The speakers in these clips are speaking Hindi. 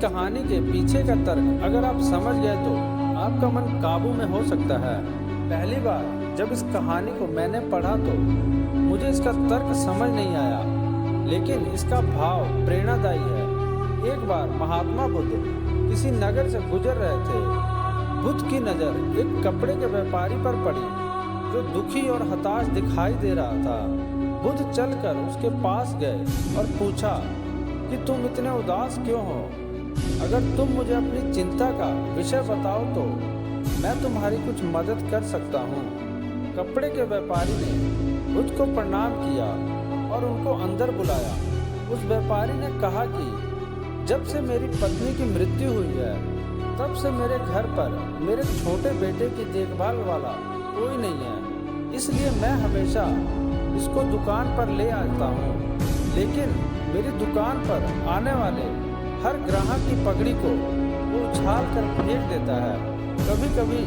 कहानी के पीछे का तर्क अगर आप समझ गए तो आपका मन काबू में हो सकता है। पहली बार जब इस कहानी को मैंने पढ़ा तो मुझे इसका तर्क समझ नहीं आया, लेकिन इसका भाव प्रेरणादायी है। एक बार महात्मा बुद्ध किसी नगर से गुजर रहे थे। बुद्ध की नज़र एक कपड़े के व्यापारी पर पड़ी जो दुखी और हताश दिखाई दे रहा था। बुद्ध चलकर उसके पास गए और पूछा कि तुम इतने उदास क्यों हो? अगर तुम मुझे अपनी चिंता का विषय बताओ तो मैं तुम्हारी कुछ मदद कर सकता हूँ। कपड़े के व्यापारी ने बुद्ध को प्रणाम किया और उनको अंदर बुलाया। उस व्यापारी ने कहा कि जब से मेरी पत्नी की मृत्यु हुई है तब से मेरे घर पर मेरे छोटे बेटे की देखभाल वाला कोई नहीं है, इसलिए मैं हमेशा इसको दुकान पर ले आता हूँ। लेकिन मेरी दुकान पर आने वाले हर ग्राहक की पगड़ी को वो उछाल कर फेंक देता है। कभी कभी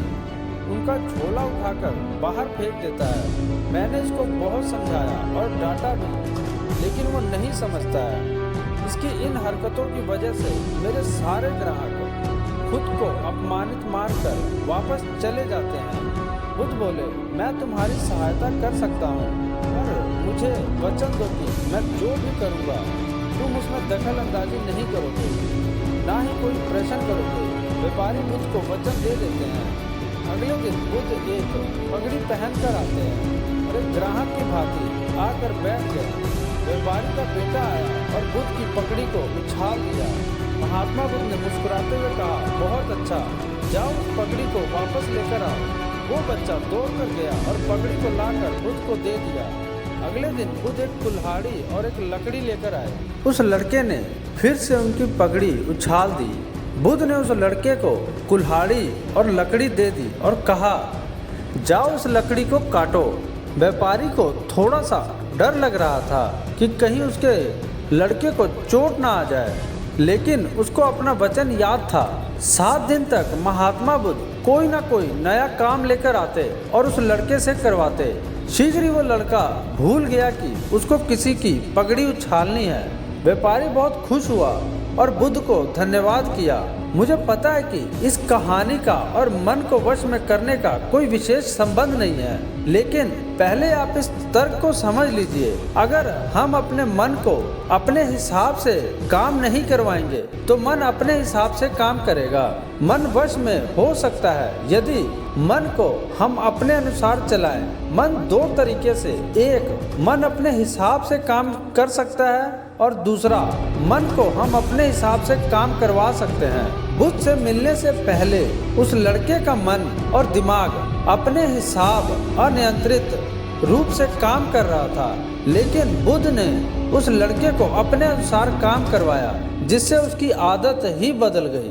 उनका झोला उठाकर बाहर फेंक देता है। मैंने इसको बहुत समझाया और डांटा भी, लेकिन वो नहीं समझता है। इसकी इन हरकतों की वजह से मेरे सारे ग्राहक खुद को अपमानित मानकर वापस चले जाते हैं। बुद्ध बोले, मैं तुम्हारी सहायता कर सकता हूँ, पर मुझे वचन दो कि मैं जो भी करूँगा तुम उसमें दखल अंदाजी नहीं करोगे, ना ही कोई प्रश्न करोगे। व्यापारी बुद्ध को वचन दे देते हैं। अगले दिन बुद्ध एक पगड़ी पहनकर आते हैं और एक ग्राहक की भांति आकर बैठ गए। व्यापारी का बेटा आया और बुद्ध की पगड़ी को उछाल दिया। महात्मा बुद्ध ने मुस्कुराते हुए कहा, बहुत अच्छा, जाओ उस पगड़ी को वापस लेकर आओ। वो बच्चा दौड़ कर गया और पगड़ी को लाकर बुद्ध को दे दिया। अगले दिन बुद्ध एक कुल्हाड़ी और एक लकड़ी लेकर आए। उस लड़के ने फिर से उनकी पगड़ी उछाल दी। बुद्ध ने उस लड़के को कुल्हाड़ी और लकड़ी दे दी और कहा, जाओ उस लकड़ी को काटो। व्यापारी को थोड़ा सा डर लग रहा था कि कहीं उसके लड़के को चोट ना आ जाए, लेकिन उसको अपना वचन याद था। 7 दिन तक महात्मा बुद्ध कोई ना कोई नया काम लेकर आते और उस लड़के से करवाते। शीघ्र ही वो लड़का भूल गया कि उसको किसी की पगड़ी उछालनी है। व्यापारी बहुत खुश हुआ और बुद्ध को धन्यवाद किया। मुझे पता है कि इस कहानी का और मन को वश में करने का कोई विशेष संबंध नहीं है, लेकिन पहले आप इस तर्क को समझ लीजिए। अगर हम अपने मन को अपने हिसाब से काम नहीं करवाएंगे तो मन अपने हिसाब से काम करेगा। मन वश में हो सकता है यदि मन को हम अपने अनुसार चलाएं। मन 2 तरीके से, एक मन अपने हिसाब से काम कर सकता है और दूसरा मन को हम अपने हिसाब से काम करवा सकते हैं। बुद्ध से मिलने से पहले उस लड़के का मन और दिमाग अपने हिसाब अनियंत्रित रूप से काम कर रहा था, लेकिन बुद्ध ने उस लड़के को अपने अनुसार काम करवाया, जिससे उसकी आदत ही बदल गई।